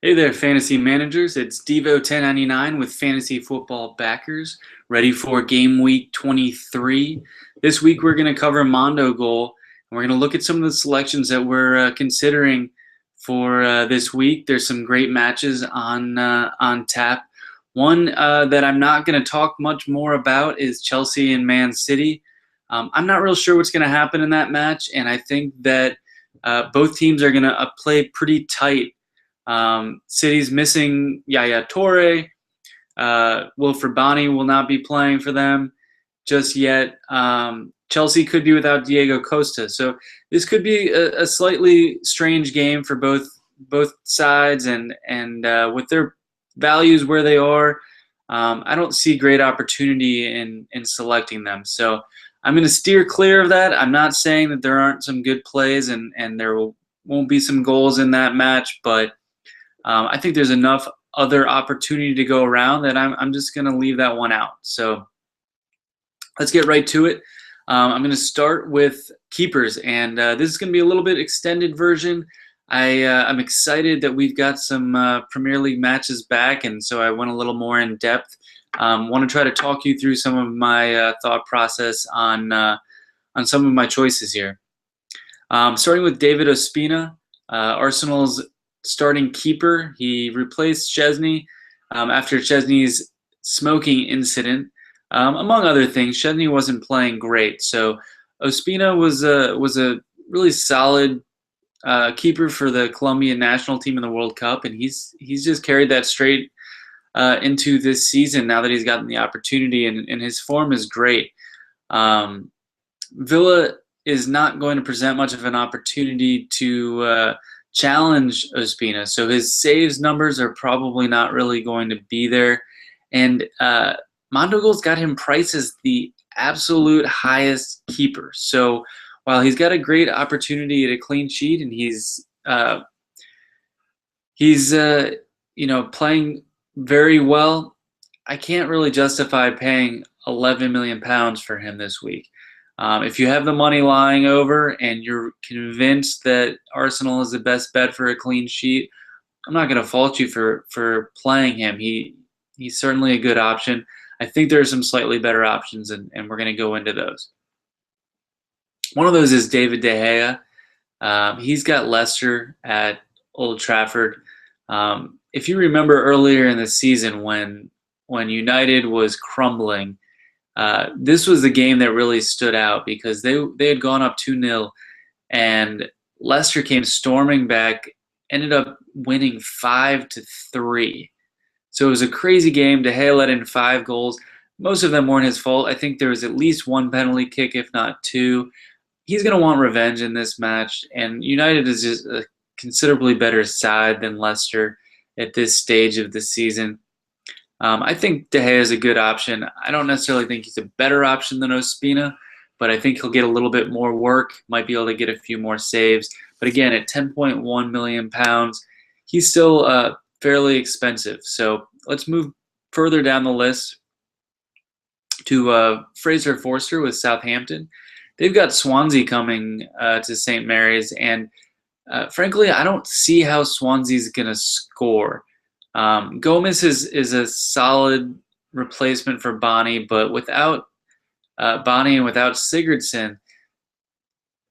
Hey there, fantasy managers. It's Devo1099 with Fantasy Football Backers, ready for Game Week 23. This week we're going to cover Mondogoal, and we're going to look at some of the selections that we're considering for this week. There's some great matches on tap. One that I'm not going to talk much more about is Chelsea and Man City. I'm not real sure what's going to happen in that match, and I think that both teams are going to play pretty tight. City's missing Yaya Toure. Wilfred Bony will not be playing for them just yet. Chelsea could be without Diego Costa. So this could be a slightly strange game for both sides, and with their values where they are, I don't see great opportunity in selecting them. So I'm going to steer clear of that. I'm not saying that there aren't some good plays and there won't be some goals in that match, but I think there's enough other opportunity to go around that I'm just going to leave that one out. So let's get right to it. I'm going to start with keepers, and this is going to be a little bit extended version. I'm excited that we've got some Premier League matches back, and so I went a little more in depth. Want to try to talk you through some of my thought process on some of my choices here. Starting with David Ospina, Arsenal's starting keeper. He replaced Chesney after Chesney's smoking incident. Among other things, Chesney wasn't playing great, so Ospina was a really solid keeper for the Colombian national team in the World Cup, and he's just carried that straight into this season now that he's gotten the opportunity, and his form is great. Villa is not going to present much of an opportunity to challenge Ospina, so his saves numbers are probably not really going to be there. And Mondogoal's got him priced as the absolute highest keeper. So while he's got a great opportunity at a clean sheet, and he's playing very well, I can't really justify paying £11 million for him this week. If you have the money lying over and you're convinced that Arsenal is the best bet for a clean sheet, I'm not going to fault you for playing him. He's certainly a good option. I think there are some slightly better options, and we're going to go into those. One of those is David De Gea. He's got Leicester at Old Trafford. If you remember earlier in the season when United was crumbling, this was the game that really stood out because they had gone up 2-0, and Leicester came storming back, ended up winning 5-3. So it was a crazy game. De Gea let in 5 goals. Most of them weren't his fault. I think there was at least 1 penalty kick, if not 2. He's going to want revenge in this match, and United is just a considerably better side than Leicester at this stage of the season. I think De Gea is a good option. I don't necessarily think he's a better option than Ospina, but I think he'll get a little bit more work, might be able to get a few more saves. But again, at £10.1 million, he's still fairly expensive. So let's move further down the list to Fraser Forster with Southampton. They've got Swansea coming to St. Mary's, and frankly, I don't see how Swansea's going to score. Gomez is a solid replacement for Bony, but without Bony and without Sigurdsson,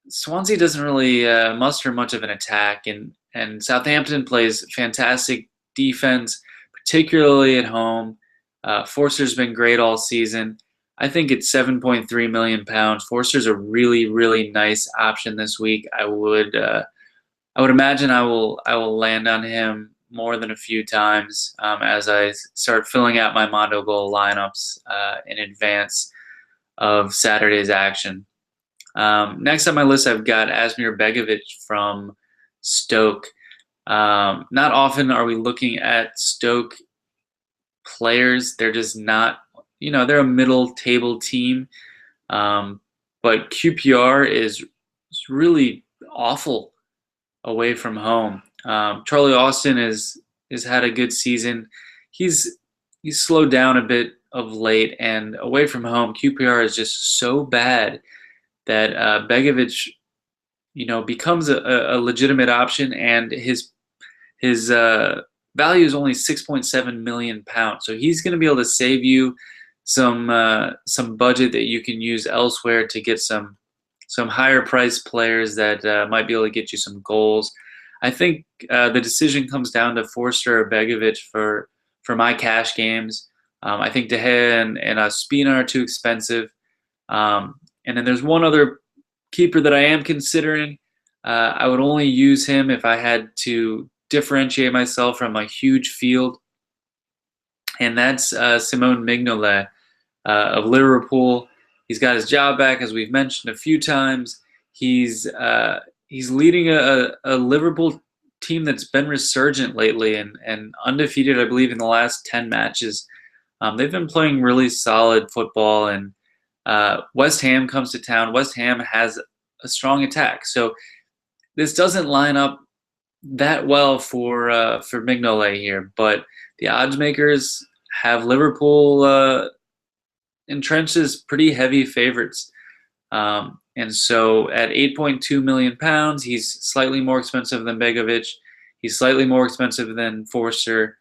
Swansea doesn't really muster much of an attack, and Southampton plays fantastic defense, particularly at home. Forster's been great all season. I think it's £7.3 million. Forster's a really, really nice option this week. I would imagine I will land on him more than a few times as I start filling out my Mondogoal lineups in advance of Saturday's action. Next on my list, I've got Asmir Begovic from Stoke. Not often are we looking at Stoke players. They're just not, they're a middle table team. But QPR is really awful away from home. Charlie Austin has had a good season. He's slowed down a bit of late, and away from home, QPR is just so bad that Begovic, becomes a legitimate option, and his value is only 6.7 million pounds. So he's going to be able to save you some budget that you can use elsewhere to get some higher priced players that might be able to get you some goals. I think the decision comes down to Forster or Begovic for my cash games. I think De Gea and Ospina are too expensive. And then there's one other keeper that I am considering. I would only use him if I had to differentiate myself from a huge field, and that's Simone Mignolet of Liverpool. He's got his job back, as we've mentioned a few times. He's leading a Liverpool team that's been resurgent lately and undefeated, I believe, in the last 10 matches. They've been playing really solid football, and West Ham comes to town. West Ham has a strong attack, so this doesn't line up that well for Mignolet here. But the odds makers have Liverpool entrenched as pretty heavy favorites, and so at 8.2 million pounds, he's slightly more expensive than Begovic. He's slightly more expensive than Forster.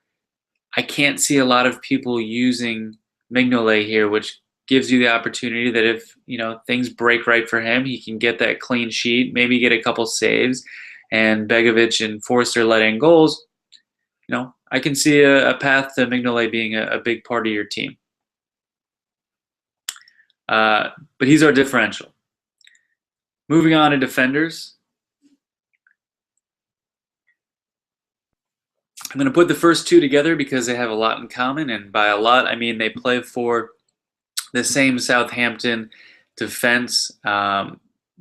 I can't see a lot of people using Mignolet here, which gives you the opportunity that if things break right for him, he can get that clean sheet, maybe get a couple saves, and Begovic and Forster let in goals. I can see a path to Mignolet being a big part of your team. But he's our differential. Moving on to defenders. I'm going to put the first two together because they have a lot in common, and by a lot, I mean they play for the same Southampton defense.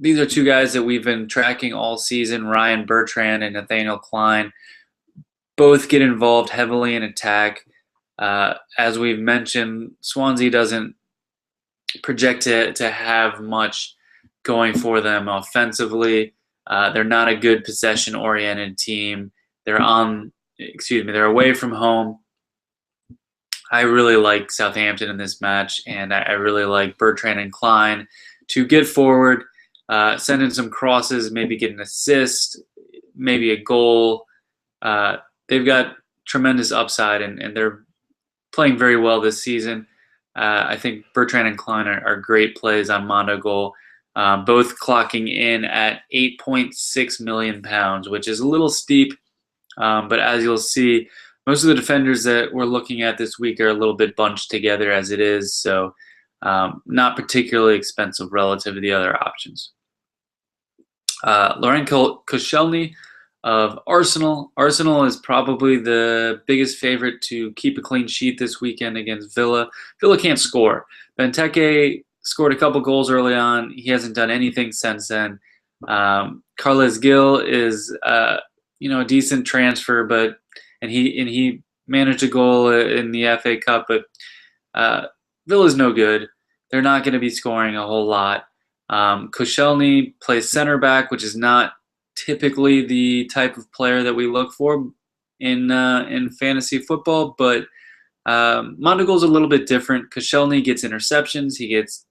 These are two guys that we've been tracking all season, Ryan Bertrand and Nathaniel Klein. Both get involved heavily in attack. As we've mentioned, Swansea doesn't project to have much going for them offensively. They're not a good possession-oriented team. They're away from home. I really like Southampton in this match, and I really like Bertrand and Klein to get forward, send in some crosses, maybe get an assist, maybe a goal. They've got tremendous upside, and they're playing very well this season. I think Bertrand and Klein are great plays on Mondogoal, both clocking in at 8.6 million pounds, which is a little steep. But as you'll see, most of the defenders that we're looking at this week are a little bit bunched together as it is, so not particularly expensive relative to the other options. Laurent Koscielny of Arsenal. Arsenal is probably the biggest favorite to keep a clean sheet this weekend against Villa. Villa can't score. Benteke scored a couple goals early on. He hasn't done anything since then. Carles Gil is a decent transfer, and he managed a goal in the FA Cup, but Villa's no good. They're not going to be scoring a whole lot. Koscielny plays center back, which is not typically the type of player that we look for in fantasy football, but Mondogoal's a little bit different. Koscielny gets interceptions, he gets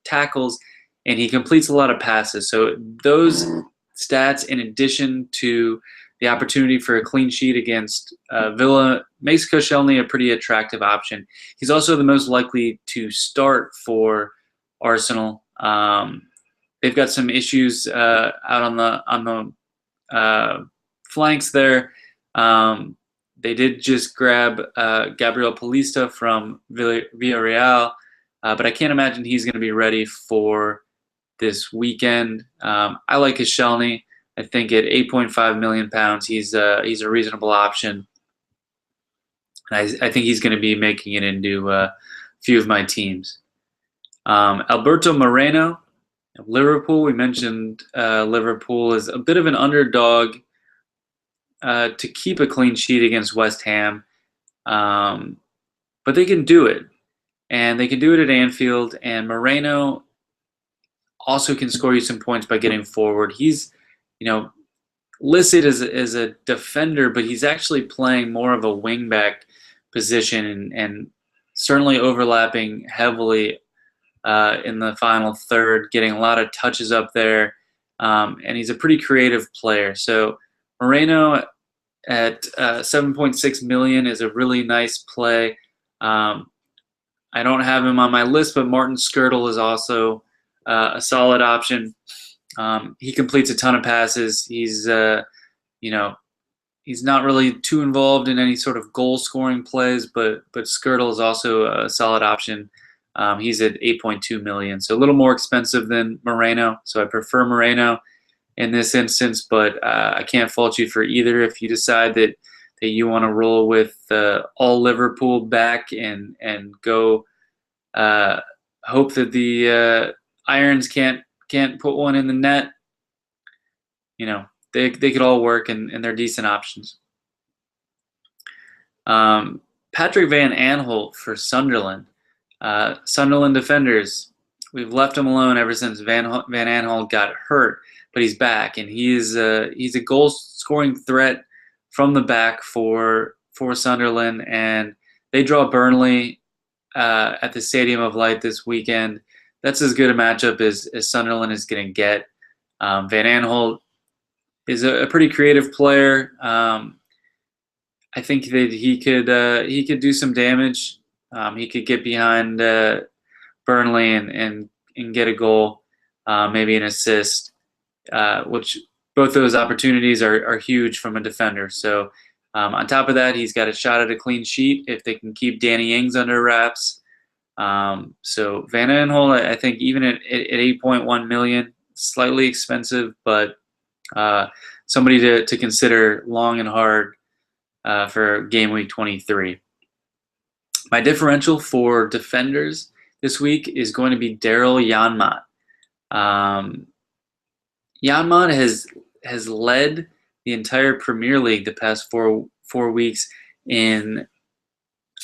tackles, and he completes a lot of passes. So those stats, in addition to the opportunity for a clean sheet against Villa, makes Koscielny a pretty attractive option. He's also the most likely to start for Arsenal. They've got some issues out on the flanks there. They did just grab Gabriel Paulista from Villarreal, but I can't imagine he's going to be ready for this weekend. I like Koscielny. I think at 8.5 million pounds, he's a reasonable option. I think he's going to be making it into a few of my teams. Alberto Moreno of Liverpool. We mentioned Liverpool is a bit of an underdog to keep a clean sheet against West Ham, but they can do it, and they can do it at Anfield. And Moreno also can score you some points by getting forward. He's listed as a defender, but he's actually playing more of a wingback position and certainly overlapping heavily in the final third, getting a lot of touches up there, and he's a pretty creative player. So Moreno at 7.6 million is a really nice play. I don't have him on my list, but Martin Skirtle is also a solid option. He completes a ton of passes. He's he's not really too involved in any sort of goal scoring plays, but Skirtle is also a solid option. He's at 8.2 million, so a little more expensive than Moreno. So I prefer Moreno in this instance, but I can't fault you for either if you decide that you want to roll with all Liverpool back and go hope that the Irons can't put one in the net. They could all work, and they're decent options. Patrick Van Aanholt for Sunderland. Sunderland defenders, we've left him alone ever since Van Aanholt got hurt, but he's back, and he's a goal scoring threat from the back for Sunderland, and they draw Burnley at the Stadium of Light this weekend. That's as good a matchup as Sunderland is going to get. Van Aanholt is a pretty creative player. I think that he could do some damage. He could get behind Burnley and get a goal, maybe an assist, which both those opportunities are huge from a defender. So on top of that, he's got a shot at a clean sheet if they can keep Danny Ings under wraps. So Van Aanholt, I think even at 8.1 million, slightly expensive, but somebody to consider long and hard for game week 23. My differential for defenders this week is going to be Daryl Janmaat. Janmaat has led the entire Premier League the past four weeks in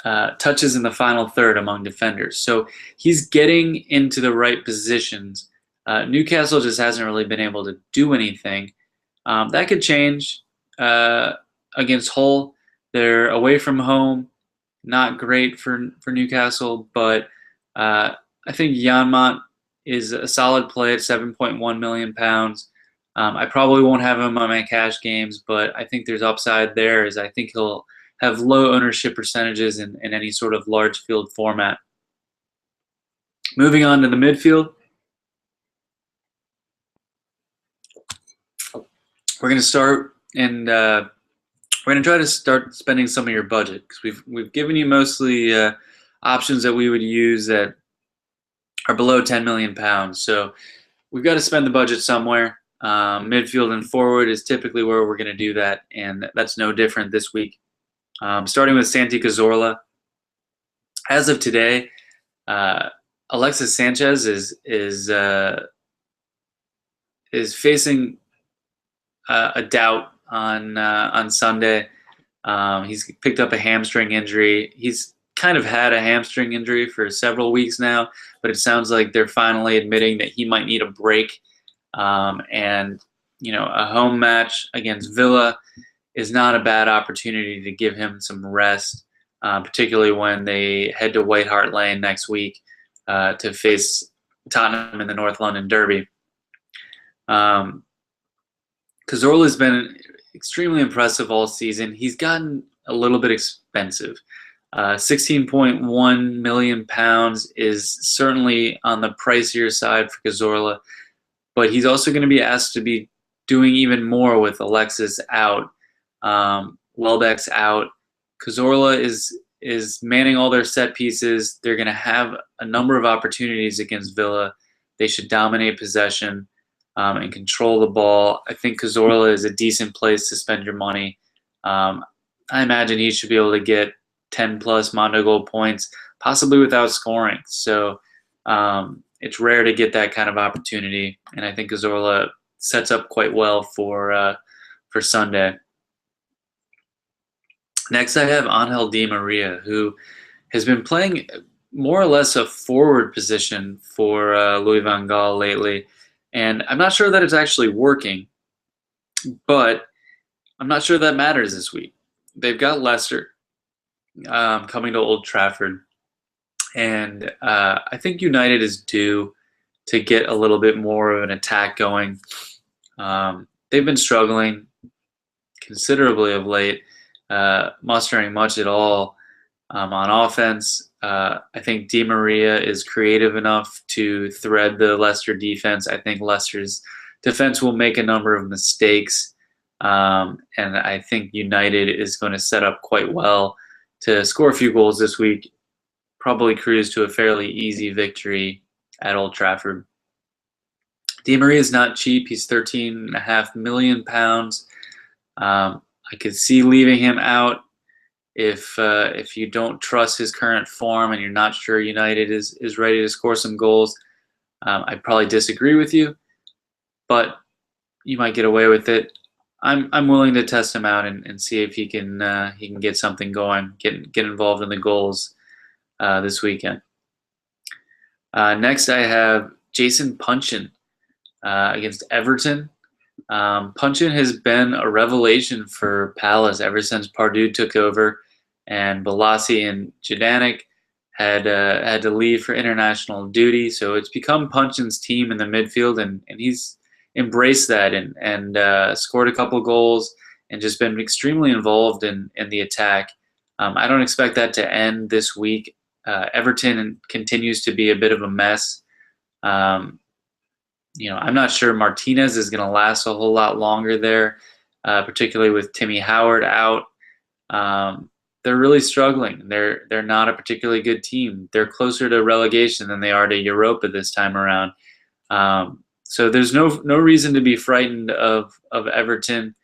touches in the final third among defenders. So he's getting into the right positions. Newcastle just hasn't really been able to do anything. That could change against Hull. They're away from home, not great for Newcastle, but I think Janmaat is a solid play at 7.1 million pounds. I probably won't have him on my cash games, but I think there's upside there, as I think he'll have low ownership percentages in any sort of large field format. Moving on to the midfield, we're going to start, and we're going to try to start spending some of your budget, because we've given you mostly options that we would use that are below 10 million pounds. So we've got to spend the budget somewhere. Midfield and forward is typically where we're going to do that, and that's no different this week. Starting with Santi Cazorla. As of today, Alexis Sanchez is facing a doubt on Sunday. He's picked up a hamstring injury. He's kind of had a hamstring injury for several weeks now, but it sounds like they're finally admitting that he might need a break. And a home match against Villa is not a bad opportunity to give him some rest, particularly when they head to White Hart Lane next week to face Tottenham in the North London Derby. Cazorla has been extremely impressive all season. He's gotten a little bit expensive. 16.1 million pounds is certainly on the pricier side for Cazorla, but he's also going to be asked to be doing even more with Alexis out. Welbeck's out. Cazorla is manning all their set pieces. They're going to have a number of opportunities against Villa. They should dominate possession and control the ball. I think Cazorla is a decent place to spend your money. I imagine he should be able to get 10-plus Mondogoal points, possibly without scoring. So it's rare to get that kind of opportunity, and I think Cazorla sets up quite well for Sunday. Next, I have Angel Di Maria, who has been playing more or less a forward position for Louis van Gaal lately, and I'm not sure that it's actually working, but I'm not sure that matters this week. They've got Leicester coming to Old Trafford, and I think United is due to get a little bit more of an attack going. They've been struggling considerably of late, mustering much at all on offense. I think Di Maria is creative enough to thread the Leicester defense. I think Leicester's defense will make a number of mistakes, and I think United is going to set up quite well to score a few goals this week, probably cruise to a fairly easy victory at Old Trafford. Di Maria is not cheap. He's £13.5 million. I could see leaving him out if you don't trust his current form and you're not sure United is ready to score some goals. I'd probably disagree with you, but you might get away with it. I'm willing to test him out and see if he can get something going, get involved in the goals this weekend. Next, I have Jason Punchin against Everton. Punchin has been a revelation for Palace ever since Pardew took over, and Balassi and Jadanik had to leave for international duty. So it's become Punchin's team in the midfield, and he's embraced that and scored a couple goals and just been extremely involved in the attack. I don't expect that to end this week. Everton continues to be a bit of a mess. I'm not sure Martinez is going to last a whole lot longer there, particularly with Timmy Howard out. They're really struggling. They're not a particularly good team. They're closer to relegation than they are to Europa this time around. So there's no reason to be frightened of Everton,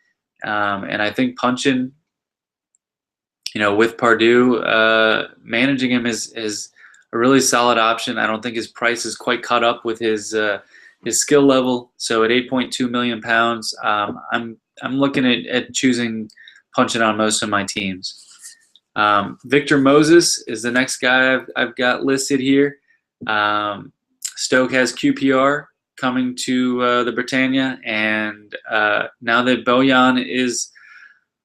and I think Punchin, with Pardew managing him is a really solid option. I don't think his price is quite caught up with his skill level. So at £8.2 million, I'm looking at choosing Punchin on most of my teams. Victor Moses is the next guy I've got listed here. Stoke has QPR coming to the Britannia, and now that Bojan is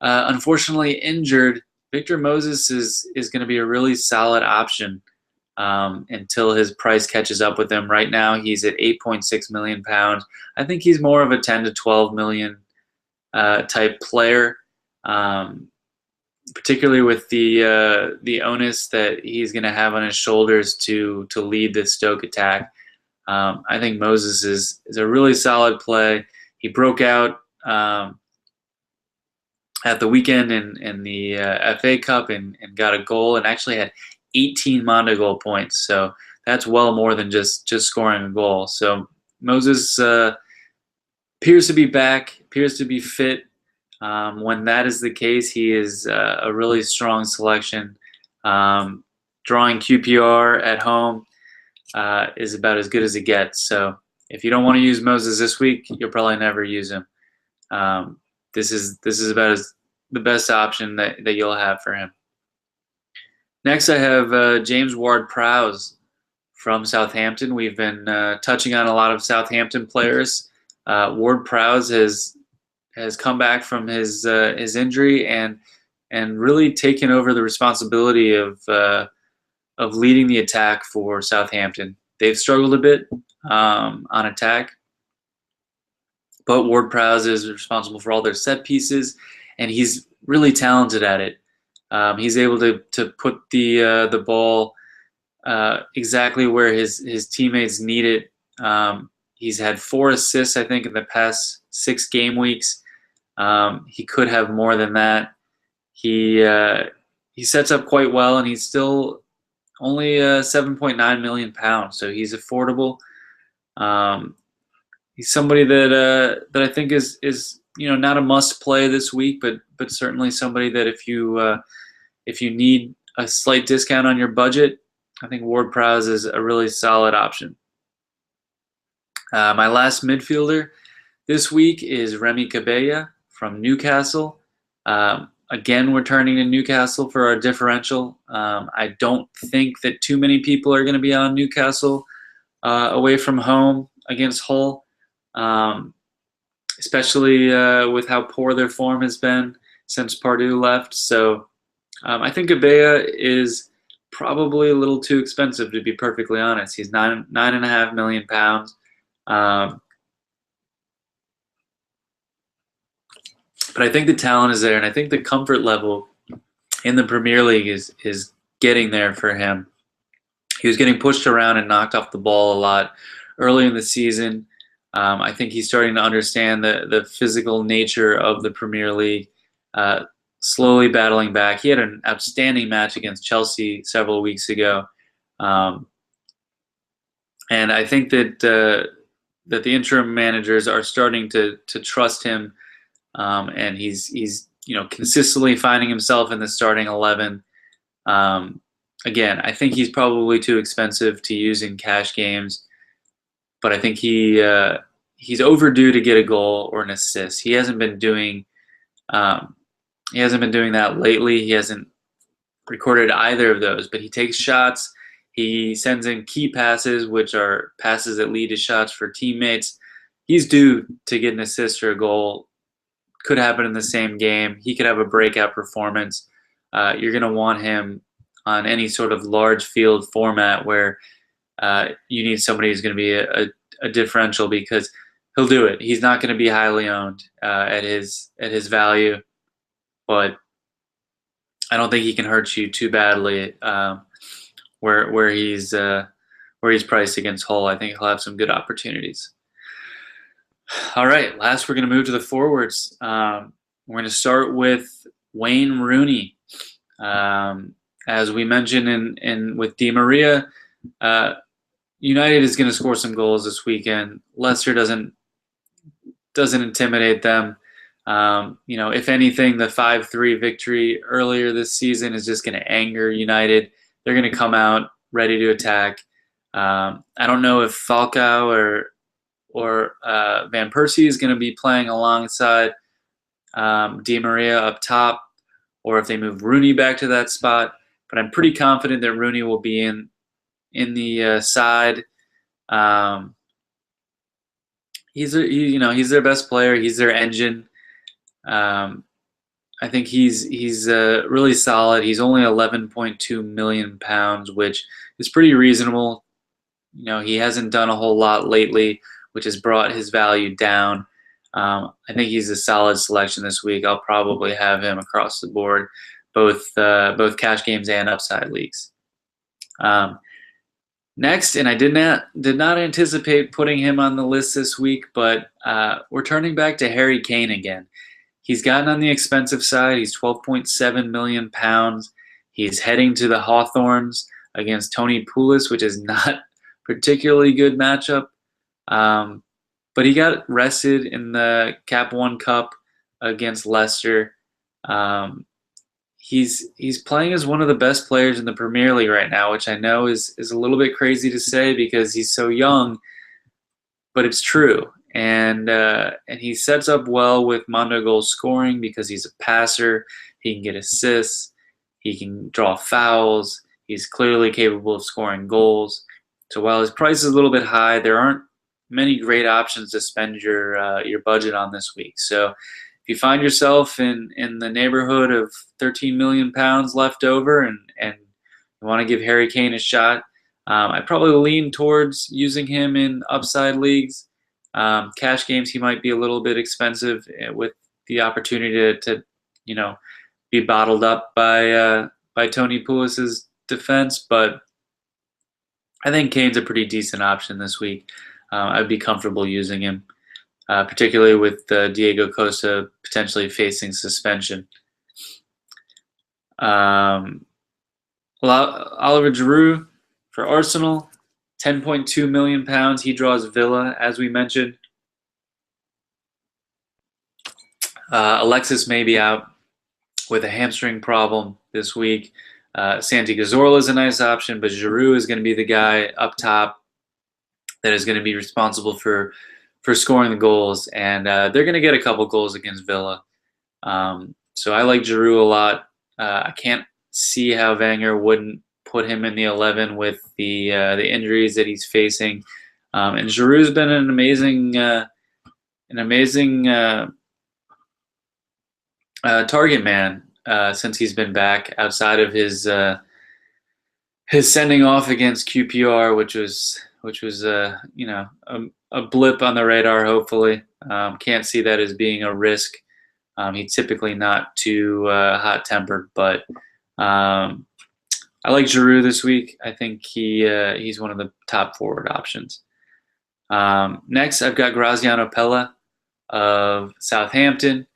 unfortunately injured, Victor Moses is going to be a really solid option until his price catches up with him. Right now, he's at £8.6 million. I think he's more of a 10 to 12 million type player, particularly with the onus that he's going to have on his shoulders to lead the Stoke attack. I think Moses is a really solid play. He broke out at the weekend in the FA Cup and got a goal and actually had 18 Mondogoal points. So that's well more than just scoring a goal. So Moses appears to be back, appears to be fit. When that is the case, he is a really strong selection. Drawing QPR at home is about as good as it gets. So if you don't want to use Moses this week, you'll probably never use him. This is about the best option that you'll have for him. Next, I have James Ward-Prowse from Southampton. We've been touching on a lot of Southampton players. Ward-Prowse has come back from his injury and really taken over the responsibility of leading the attack for Southampton. They've struggled a bit on attack, but Ward-Prowse is responsible for all their set pieces, and he's really talented at it. He's able to put the ball exactly where his teammates need it. He's had 4 assists, I think, in the past 6 game weeks. He could have more than that. He sets up quite well, and he's still only £7.9 million, so he's affordable. He's somebody that I think is not a must play this week, but certainly somebody that if you need a slight discount on your budget, I think Ward-Prowse is a really solid option. My last midfielder this week is Remy Cabella from Newcastle. Again, we're turning to Newcastle for our differential. I don't think that too many people are going to be on Newcastle away from home against Hull, especially with how poor their form has been since Pardew left. So I think Cabella is probably a little too expensive, to be perfectly honest. He's £9.5 million. But I think the talent is there, and I think the comfort level in the Premier League is getting there for him. He was getting pushed around and knocked off the ball a lot early in the season. I think he's starting to understand the physical nature of the Premier League, slowly battling back. He had an outstanding match against Chelsea several weeks ago. And I think that that the interim managers are starting to trust him, and he's consistently finding himself in the starting 11. Again, I think he's probably too expensive to use in cash games, but I think he's overdue to get a goal or an assist. He hasn't been doing that lately. He hasn't recorded either of those, but he takes shots. He sends in key passes, which are passes that lead to shots for teammates. He's due to get an assist or a goal. Could happen in the same game. He could have a breakout performance. You're going to want him on any sort of large field format where you need somebody who's going to be a differential, because he'll do it. He's not going to be highly owned at his value, but I don't think he can hurt you too badly where he's priced against Hull. I think he'll have some good opportunities. All right, last we're going to move to the forwards. We're going to start with Wayne Rooney. As we mentioned in with Di Maria, United is going to score some goals this weekend. Leicester doesn't intimidate them. If anything, the 5-3 victory earlier this season is just going to anger United. They're going to come out ready to attack. I don't know if Falcao or Van Persie is going to be playing alongside Di Maria up top, or if they move Rooney back to that spot. But I'm pretty confident that Rooney will be in the side. He's their best player. He's their engine. I think he's really solid. He's only 11.2 million pounds, which is pretty reasonable. He hasn't done a whole lot lately, which has brought his value down. I think he's a solid selection this week. I'll probably have him across the board, both cash games and upside leagues. Next, and I did not anticipate putting him on the list this week, but we're turning back to Harry Kane again. He's gotten on the expensive side. He's 12.7 million pounds. He's heading to the Hawthorns against Tony Pulis, which is not particularly good matchup. But he got rested in the Cap 1 Cup against Leicester. He's playing as one of the best players in the Premier League right now, which I know is a little bit crazy to say because he's so young, but it's true. And he sets up well with Mondogoal scoring because he's a passer. He can get assists. He can draw fouls. He's clearly capable of scoring goals. So while his price is a little bit high, there aren't many great options to spend your budget on this week. So if you find yourself in the neighborhood of 13 million pounds left over and you want to give Harry Kane a shot, I'd probably lean towards using him in upside leagues. Cash games, he might be a little bit expensive with the opportunity to be bottled up by Tony Pulis's defense, but I think Kane's a pretty decent option this week. I'd be comfortable using him, particularly with Diego Costa potentially facing suspension. Oliver Giroud for Arsenal, 10.2 million pounds. He draws Villa, as we mentioned. Alexis may be out with a hamstring problem this week. Santi Cazorla is a nice option, but Giroud is going to be the guy up top that is going to be responsible for scoring the goals, and they're going to get a couple goals against Villa. So I like Giroud a lot. I can't see how Wenger wouldn't put him in the 11 with the injuries that he's facing. And Giroud's been an amazing target man since he's been back, outside of his sending off against QPR, which was a blip on the radar. Hopefully, can't see that as being a risk He's typically not too hot-tempered, but I like Giroud this week. I think he's one of the top forward options. Next, I've got Graziano Pella of Southampton.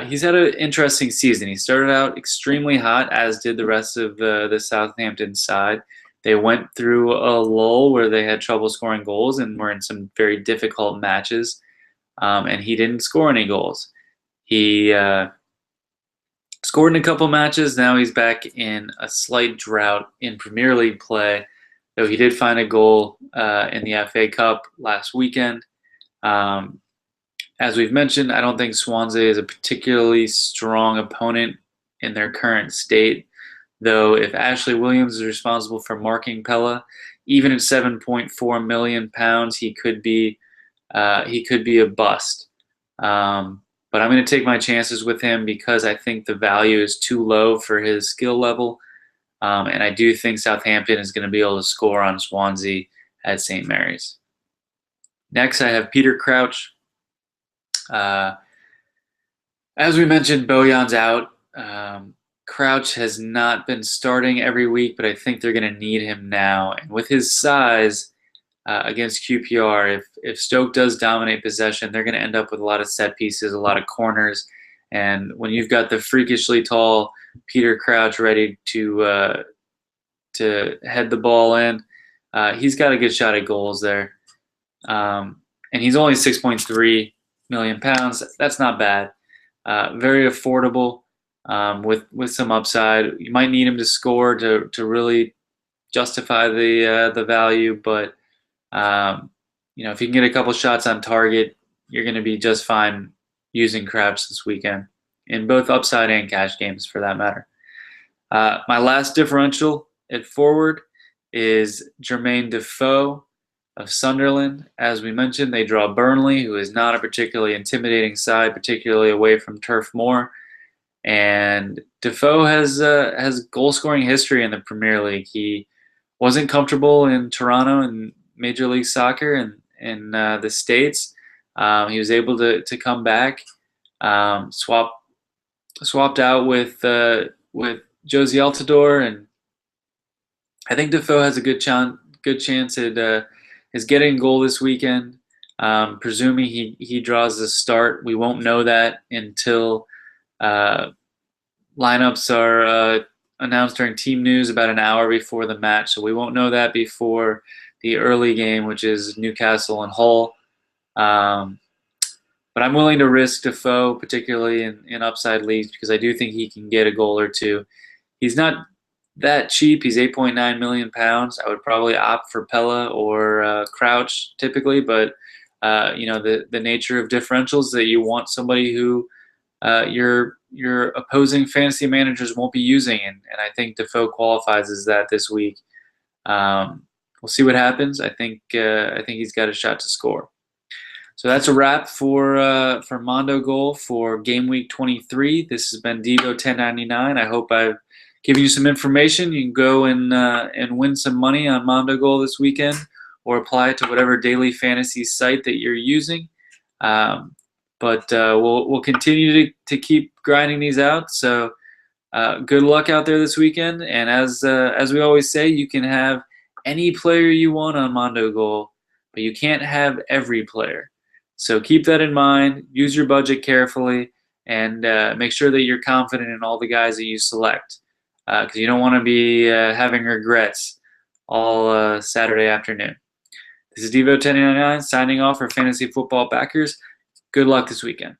He's had an interesting season. He started out extremely hot, as did the rest of the Southampton side. They went through a lull where they had trouble scoring goals and were in some very difficult matches, and he didn't score any goals. He scored in a couple matches. Now he's back in a slight drought in Premier League play, though he did find a goal in the FA Cup last weekend. As we've mentioned, I don't think Swansea is a particularly strong opponent in their current state, though if Ashley Williams is responsible for marking Pella, even at £7.4 million, he could be a bust. But I'm going to take my chances with him because I think the value is too low for his skill level, and I do think Southampton is going to be able to score on Swansea at St. Mary's. Next, I have Peter Crouch. As we mentioned, Bojan's out. Crouch has not been starting every week, but I think they're going to need him now. And with his size against QPR, if Stoke does dominate possession, they're going to end up with a lot of set pieces, a lot of corners. And when you've got the freakishly tall Peter Crouch ready to head the ball in, he's got a good shot at goals there. And he's only £6.3 million. That's not bad. Very affordable with some upside. You might need him to score to really justify the value, but if you can get a couple shots on target, you're going to be just fine using Crouch this weekend in both upside and cash games, for that matter. My last differential at forward is Jermaine Defoe of Sunderland. As we mentioned, they draw Burnley, who is not a particularly intimidating side, particularly away from Turf Moor. And Defoe has goal-scoring history in the Premier League. He wasn't comfortable in Toronto and Major League Soccer in the States. He was able to come back, swapped out with Josie Altidore, and I think Defoe has a good chance at is getting a goal this weekend. Presuming he draws the start, we won't know that until lineups are announced during team news about an hour before the match, so we won't know that before the early game, which is Newcastle and Hull. But I'm willing to risk Defoe, particularly in upside leagues, because I do think he can get a goal or two. He's not that cheap. He's £8.9 million. I would probably opt for Pella or Crouch typically, but the nature of differentials that you want somebody who your opposing fantasy managers won't be using, and I think Defoe qualifies as that this week. We'll see what happens. I think he's got a shot to score. So that's a wrap for Mondogoal for Game Week 23. This has been Devo1099. I hope I've given you some information. You can go and win some money on Mondogoal this weekend, or apply it to whatever daily fantasy site that you're using. But we'll continue to keep grinding these out. So good luck out there this weekend. And as we always say, you can have any player you want on Mondogoal, but you can't have every player. So keep that in mind. Use your budget carefully, and make sure that you're confident in all the guys that you select, because you don't want to be having regrets all Saturday afternoon. This is Devo1099 signing off for Fantasy Football Backers. Good luck this weekend.